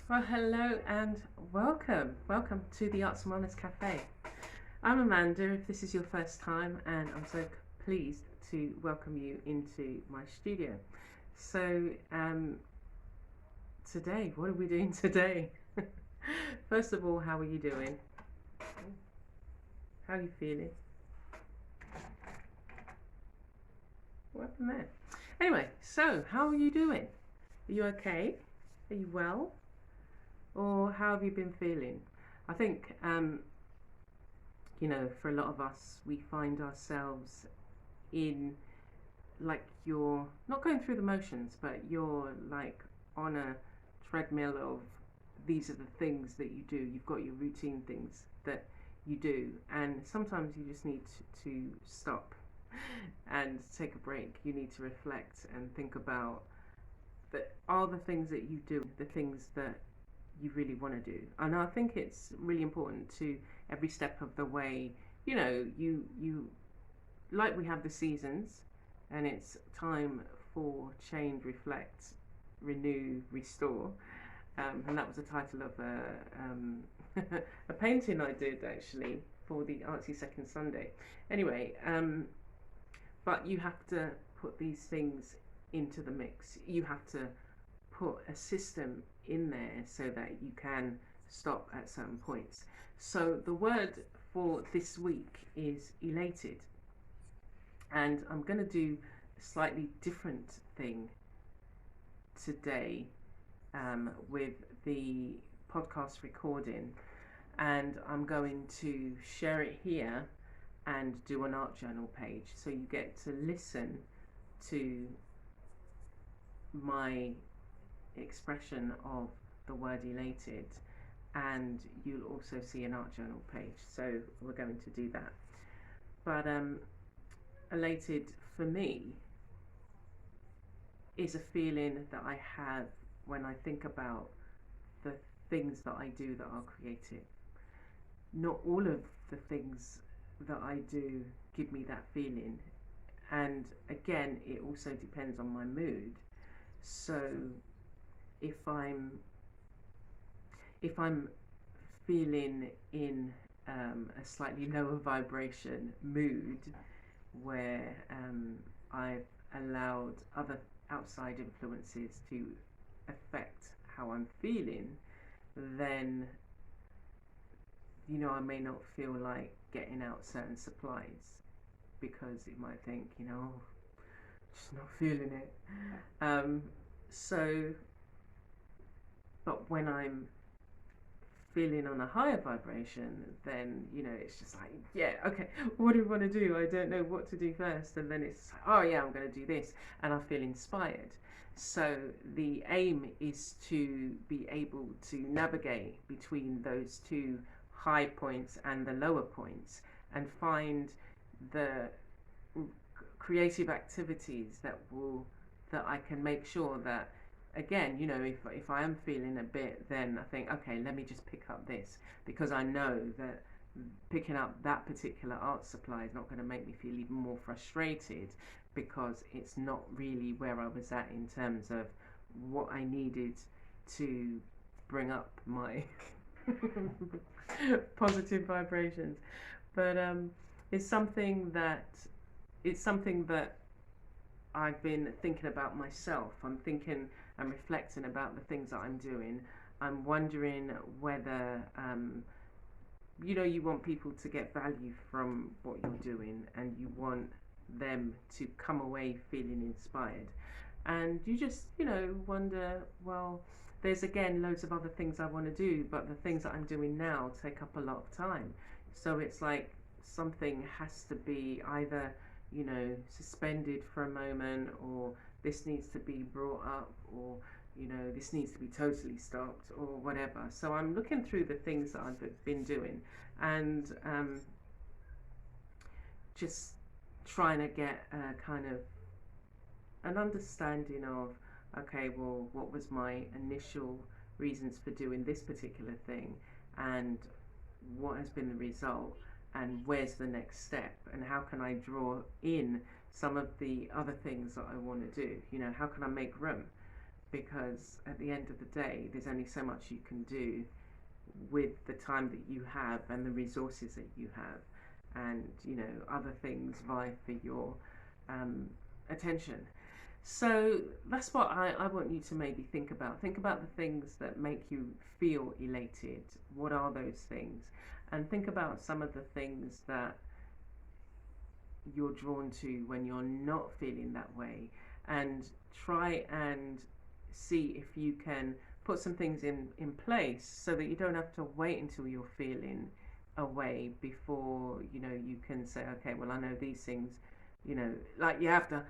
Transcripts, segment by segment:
Well, hello and welcome. Welcome to the Arts and Wellness Cafe. I'm Amanda, if this is your first time, and I'm so pleased to welcome you into my studio. So, today, what are we doing today? First of all, how are you doing? How are you feeling? What happened there? Anyway, so how are you doing? Are you okay? Are you well? Or how have you been feeling? I think, for a lot of us, we find ourselves in, like, you're not going through the motions, but you're like on a treadmill of these are the things that you do. You've got your routine things that you do, and sometimes you just need to stop and take a break. You need to reflect and think about that are the things that you do, the things that you really want to do. And I think it's really important to every step of the way, you like we have the seasons, and it's time for change, reflect, renew, restore. And that was the title of a painting I did actually for the Artsy Second Sunday. Anyway, but you have to put these things into the mix. You have to put a system in there so that you can stop at certain points. So the word for this week is elated, and I'm going to do a slightly different thing today with the podcast recording, and I'm going to share it here and do an art journal page, so you get to listen to my expression of the word elated, and you'll also see an art journal page, so we're going to do that. But elated for me is a feeling that I have when I think about the things that I do that are creative. Not all of the things that I do give me that feeling, and again, it also depends on my mood. So if I'm feeling in a slightly lower vibration mood, where I've allowed other outside influences to affect how I'm feeling, then I may not feel like getting out certain supplies, because it might think, just not feeling it. So, but when I'm feeling on a higher vibration, then it's just like, yeah, okay, what do we want to do? I don't know what to do first, and then it's like, oh yeah, I'm going to do this, and I feel inspired. So the aim is to be able to navigate between those two high points and the lower points, and find the creative activities that I can make sure that, again, if I am feeling a bit, then I think, okay, let me just pick up this, because I know that picking up that particular art supply is not going to make me feel even more frustrated, because it's not really where I was at in terms of what I needed to bring up my positive vibrations. But it's something that I've been thinking about myself. I'm thinking and reflecting about the things that I'm doing. I'm wondering whether you want people to get value from what you're doing, and you want them to come away feeling inspired, and you just wonder, well, there's again loads of other things I want to do, but the things that I'm doing now take up a lot of time. So it's like something has to be either suspended for a moment, or this needs to be brought up, or this needs to be totally stopped, or whatever. So I'm looking through the things that I've been doing, and just trying to get a kind of an understanding of, okay, well, what was my initial reasons for doing this particular thing, and what has been the result, and where's the next step, and how can I draw in some of the other things that I want to do. How can I make room? because at the end of the day, there's only so much you can do with the time that you have and the resources that you have, and other things vie for your attention. So that's what I want you to maybe think about. Think about the things that make you feel elated. What are those things? And think about some of the things that you're drawn to when you're not feeling that way, and try and see if you can put some things in place so that you don't have to wait until you're feeling away before you can say, okay, well, I know these things, like you have to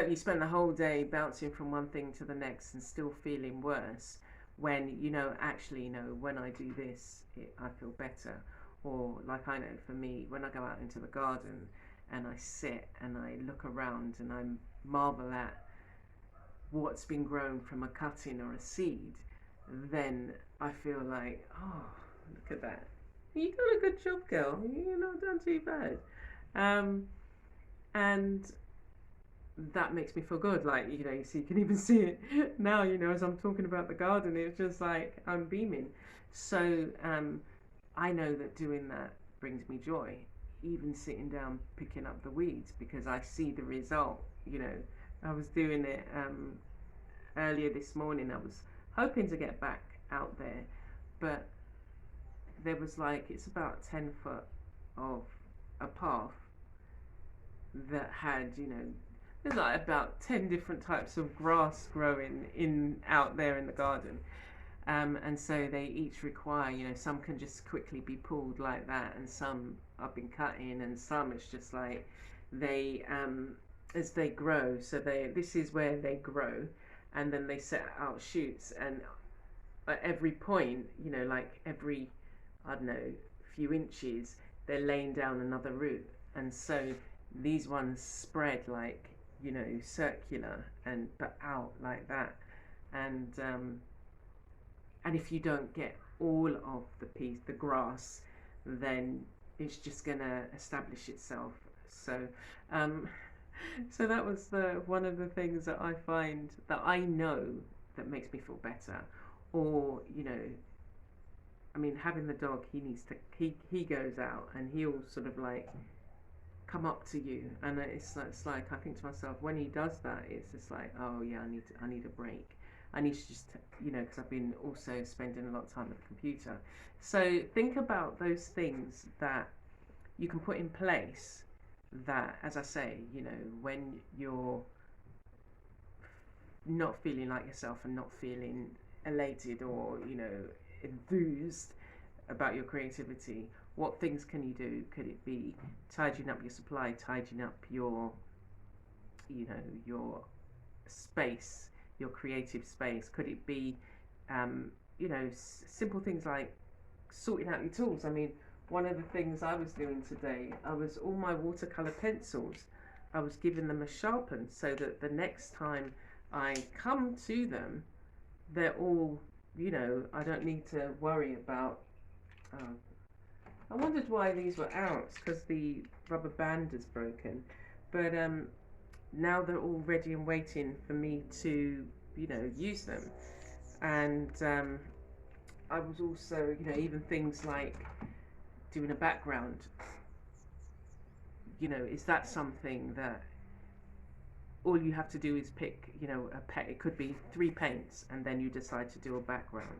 you spend the whole day bouncing from one thing to the next and still feeling worse, when actually when I do this, I feel better. Or like, I know for me, when I go out into the garden and I sit and I look around and I marvel at what's been grown from a cutting or a seed, then I feel like, oh, look at that, you got a good job, girl, you're not done too bad. And that makes me feel good. Like, you can even see it now, as I'm talking about the garden, it's just like I'm beaming. So I know that doing that brings me joy, even sitting down picking up the weeds, because I see the result. I was doing it earlier this morning. I was hoping to get back out there, but there was it's about 10 foot of a path that had, there's about 10 different types of grass growing out there in the garden. And so they each require, some can just quickly be pulled like that, and some I've been cutting, and some it's just like they, as they grow, so this is where they grow, and then they set out shoots, and at every point, every, I don't know, few inches, they're laying down another root. And so these ones spread circular but out like that. And if you don't get all of the grass, then it's just gonna establish itself. So so that was one of the things that I find, that I know, that makes me feel better. Or having the dog, he goes out and he'll sort of come up to you, and it's like, I think to myself, when he does that, it's just like, oh yeah, I need a break. I need to just, because I've been also spending a lot of time at the computer. So think about those things that you can put in place, that, as I say, when you're not feeling like yourself and not feeling elated or enthused about your creativity, what things can you do? Could it be tidying up your supply, tidying up your your space, your creative space? Could it be simple things like sorting out your tools? One of the things I was doing today, all my watercolor pencils, I was giving them a sharpen, so that the next time I come to them, they're all, I don't need to worry about, I wondered why these were out, because the rubber band is broken, but now they're all ready and waiting for me to, use them. And I was also, even things like doing a background, is that something that all you have to do is pick, it could be 3 paints, and then you decide to do a background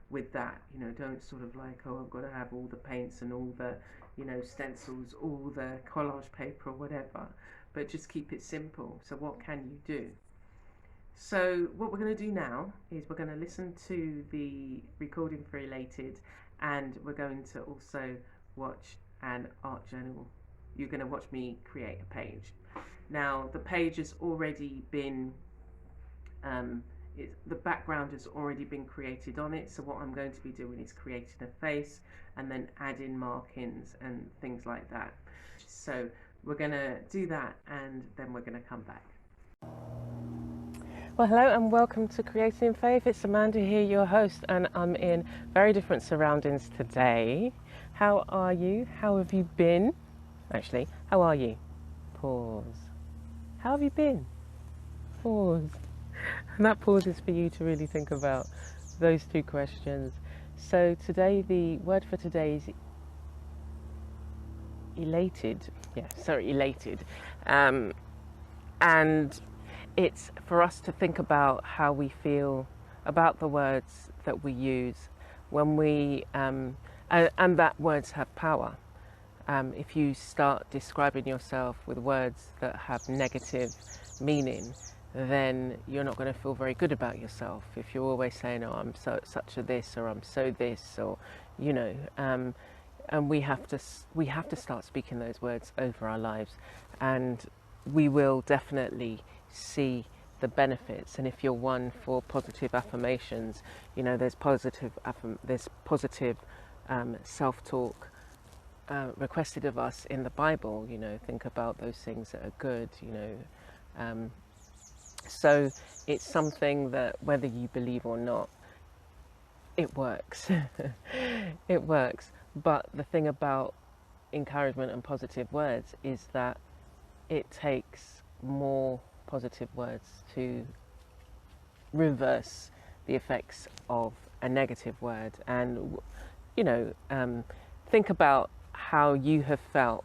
with that. Don't sort of oh, I've got to have all the paints and all the, stencils, all the collage paper or whatever, but just keep it simple. So what can you do? So what we're going to do now is we're going to listen to the recording for Elated, and we're going to also watch an art journal. You're going to watch me create a page. Now the page has already been, the background has already been created on it, so what I'm going to be doing is creating a face and then adding markings and things like that. So we're going to do that, and then we're going to come back. Well, hello and welcome to Creating in Faith. It's Amanda here, your host, and I'm in very different surroundings today. How are you? How have you been? Actually, how are you? Pause. How have you been? Pause. And that pause is for you to really think about those two questions. So today, the word for today is elated. Elated. And it's for us to think about how we feel about the words that we use when we, and that words have power. If you start describing yourself with words that have negative meaning, then you're not going to feel very good about yourself. If you're always saying, "Oh, I'm such a this," or "I'm so this," or and we have to start speaking those words over our lives, and we will definitely see the benefits. And if you're one for positive affirmations, there's positive self-talk requested of us in the Bible. Think about those things that are good. So it's something that, whether you believe or not, it works. It works. But the thing about encouragement and positive words is that it takes more positive words to reverse the effects of a negative word. And think about how you have felt,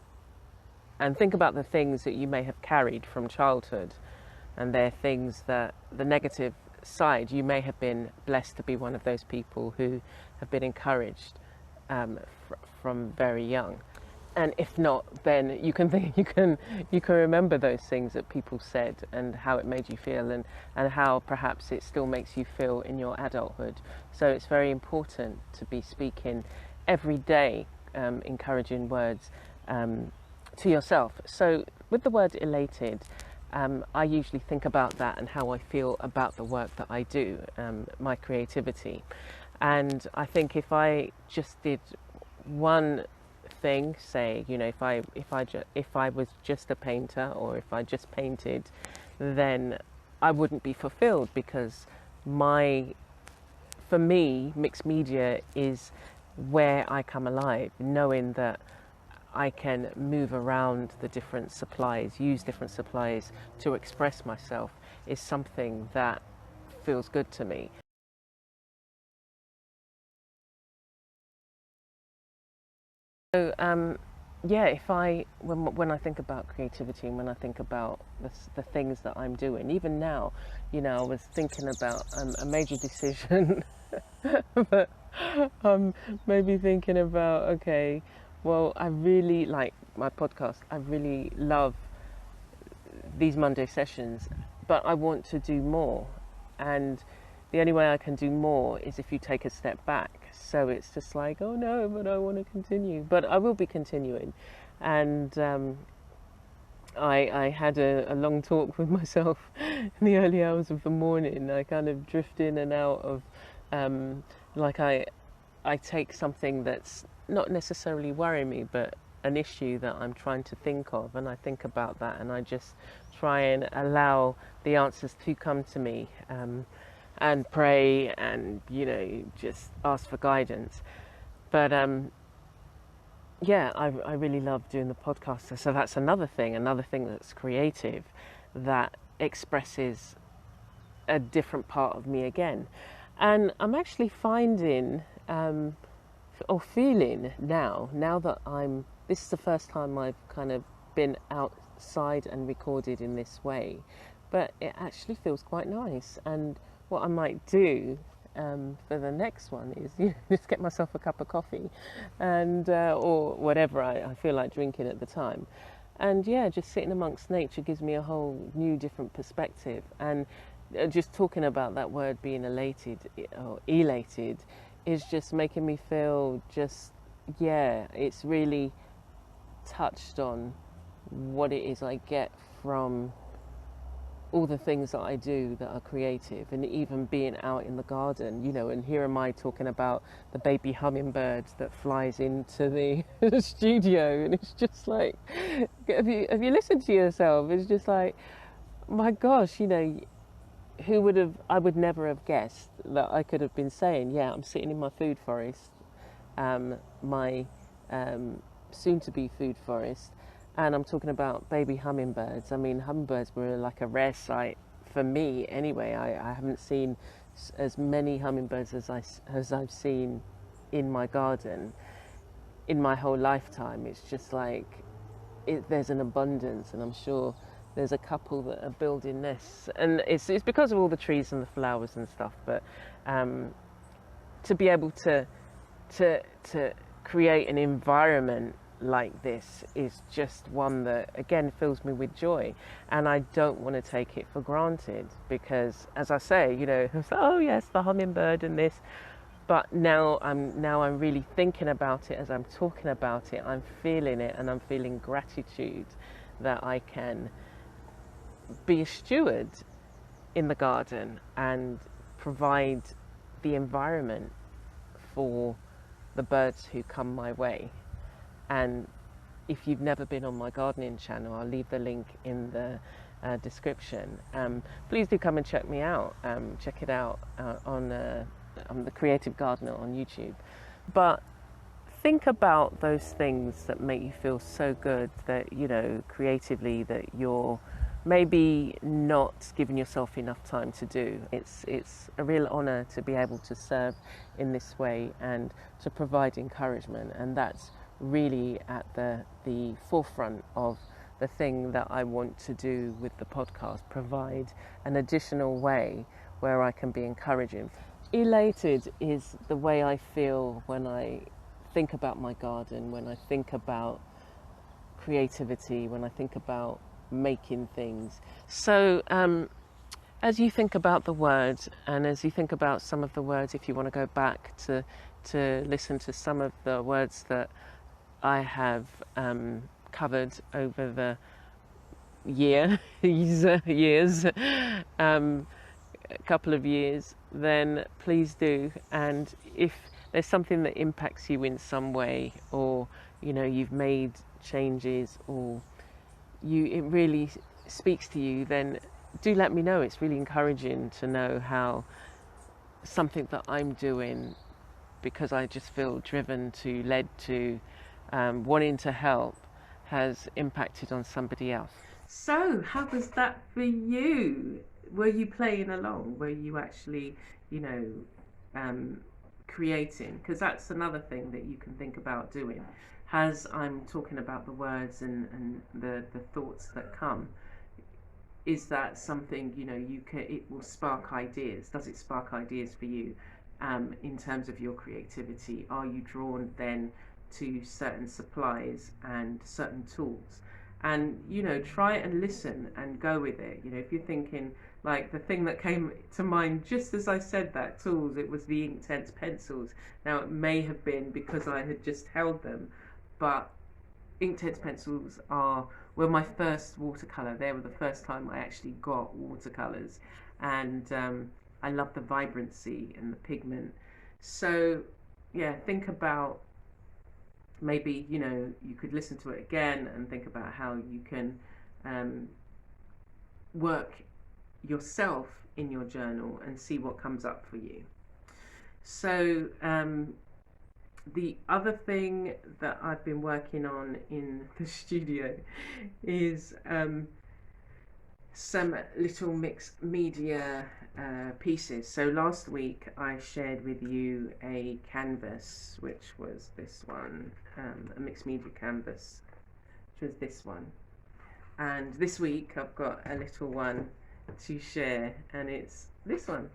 and think about the things that you may have carried from childhood, and they're things that, the negative side, you may have been blessed to be one of those people who have been encouraged from very young. And if not, then you can remember those things that people said and how it made you feel, and how perhaps it still makes you feel in your adulthood. So it's very important to be speaking every day encouraging words to yourself. So with the word elated, I usually think about that and how I feel about the work that I do, my creativity. And I think if I just did one thing, say, if I was just a painter, or if I just painted, then I wouldn't be fulfilled, because for me, mixed media is where I come alive, knowing that I can move around the different supplies, use different supplies to express myself, is something that feels good to me. So when I think about creativity, and when I think about the things that I'm doing, even now, I was thinking about a major decision, but maybe thinking about, okay, well, I really like my podcast. I really love these Monday sessions, but I want to do more. And the only way I can do more is if you take a step back. So it's just like, oh no, but I want to continue. But I will be continuing. And I had a long talk with myself in the early hours of the morning. I kind of drift in and out of, I take something that's not necessarily worrying me, but an issue that I'm trying to think of, and I think about that, and I just try and allow the answers to come to me, and pray, and just ask for guidance. But I really love doing the podcast. So that's another thing that's creative, that expresses a different part of me again. And I'm actually finding or feeling now that this is the first time I've kind of been outside and recorded in this way, but it actually feels quite nice. And what I might do for the next one is just get myself a cup of coffee, and or whatever I feel like drinking at the time, and just sitting amongst nature gives me a whole new different perspective. And just talking about that word being elated is just making me feel it's really touched on what it is I get from all the things that I do that are creative, and even being out in the garden, and here am I talking about the baby hummingbird that flies into the studio, and it's just like, have you listened to yourself? It's just like, my gosh, I would never have guessed that I could have been saying, I'm sitting in my food forest, my soon-to-be food forest, and I'm talking about baby hummingbirds. I mean, hummingbirds were like a rare sight for me anyway, I haven't seen as many hummingbirds as I've seen in my garden in my whole lifetime. It's just like there's an abundance, and I'm sure there's a couple that are building nests, and it's because of all the trees and the flowers and stuff. But to be able to create an environment like this is just one that again fills me with joy, and I don't want to take it for granted, because as I say, oh yes, the hummingbird and this, but now I'm really thinking about it. As I'm talking about it, I'm feeling it, and I'm feeling gratitude that I can be a steward in the garden and provide the environment for the birds who come my way. And if you've never been on my gardening channel, I'll leave the link in the description. Please do come and check me out. Check it out on the Creative Gardener on YouTube. But think about those things that make you feel so good, that creatively, that you're maybe not giving yourself enough time to do. It's a real honor to be able to serve in this way and to provide encouragement, and that's really at the forefront of the thing that I want to do with the podcast, provide an additional way where I can be encouraging. Elated is the way I feel when I think about my garden, when I think about creativity, when I think about making things. So as you think about the words, and as you think about some of the words, if you want to go back to listen to some of the words that I have covered over the years, a couple of years, then please do. And if there's something that impacts you in some way, or you've made changes, or it really speaks to you, then do let me know. It's really encouraging to know how something that I'm doing, because I just feel led to wanting to help, has impacted on somebody else. So how was that for you? Were you playing along? Were you actually, creating? Because that's another thing that you can think about doing. As I'm talking about the words and the thoughts that come, is that something, it will spark ideas? Does it spark ideas for you in terms of your creativity? Are you drawn then to certain supplies and certain tools? And try and listen and go with it. If you're thinking, like, the thing that came to mind just as I said that, tools, it was the Inktense pencils. Now it may have been because I had just held them, but Inktense pencils were my first watercolour. They were the first time I actually got watercolours, and I love the vibrancy and the pigment. So yeah, think about, maybe you could listen to it again and think about how you can work yourself in your journal and see what comes up for you. So the other thing that I've been working on in the studio is some little mixed media pieces. So last week I shared with you a canvas, which was this one, a mixed media canvas, which was this one. And this week I've got a little one to share, and it's this one.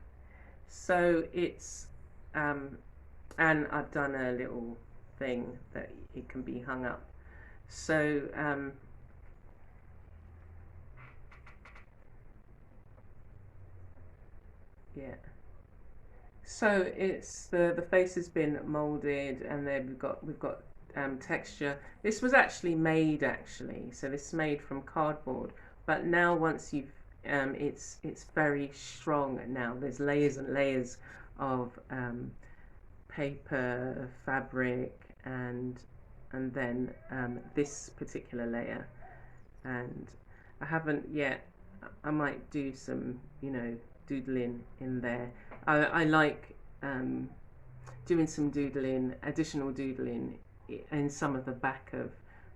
So it's and I've done a little thing that it can be hung up. So yeah, so it's the face has been molded, and then we've got texture. This was actually made, so this is made from cardboard, but now once you've it's very strong now. There's layers and layers of paper, fabric, and then this particular layer. And I haven't yet. I might do some doodling in there. I like doing some doodling, additional doodling in some of the back of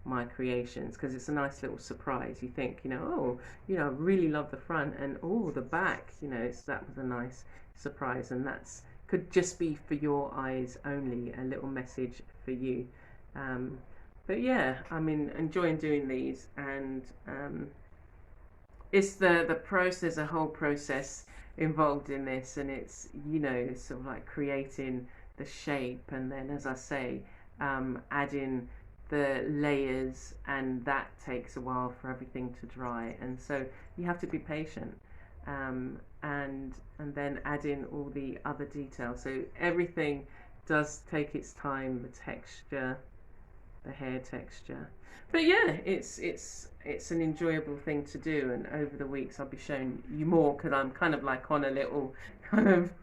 my creations, because it's a nice little surprise. You think, oh, I really love the front, and oh, the back, that was a nice surprise, and that's could just be for your eyes only, a little message for you. But yeah, I mean, enjoying doing these, and it's the process, a whole process involved in this, and it's sort of like creating the shape, and then, as I say, adding the layers, and that takes a while for everything to dry, and so you have to be patient, and then add in all the other details. So everything does take its time, the texture, the hair texture. But yeah, it's an enjoyable thing to do, and over the weeks I'll be showing you more, because I'm kind of like on a little kind of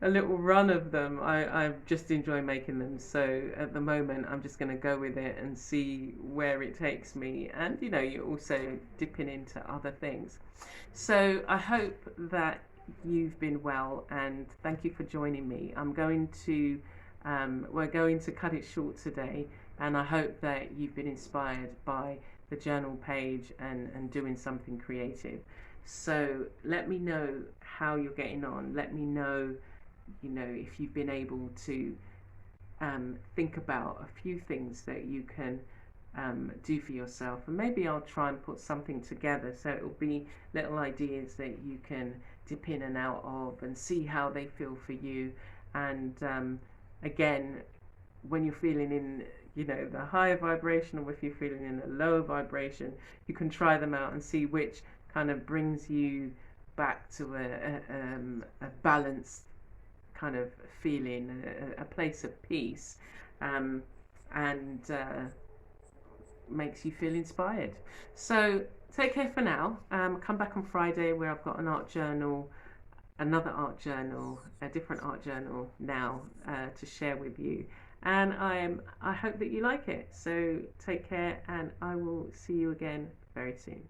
a little run of them. I just enjoy making them, so at the moment I'm just going to go with it and see where it takes me, and you're also dipping into other things. So I hope that you've been well, and thank you for joining me. We're going to cut it short today, and I hope that you've been inspired by the journal page and doing something creative. So let me know how you're getting on. Let me know, if you've been able to think about a few things that you can do for yourself, and maybe I'll try and put something together, so it'll be little ideas that you can dip in and out of and see how they feel for you. And again, when you're feeling in the higher vibration, or if you're feeling in a lower vibration, you can try them out and see which kind of brings you back to a balanced kind of feeling, a place of peace, and makes you feel inspired. So take care for now. Come back on Friday, where I've got an art journal, another art journal, a different art journal now to share with you, and I hope that you like it. So take care, and I will see you again very soon.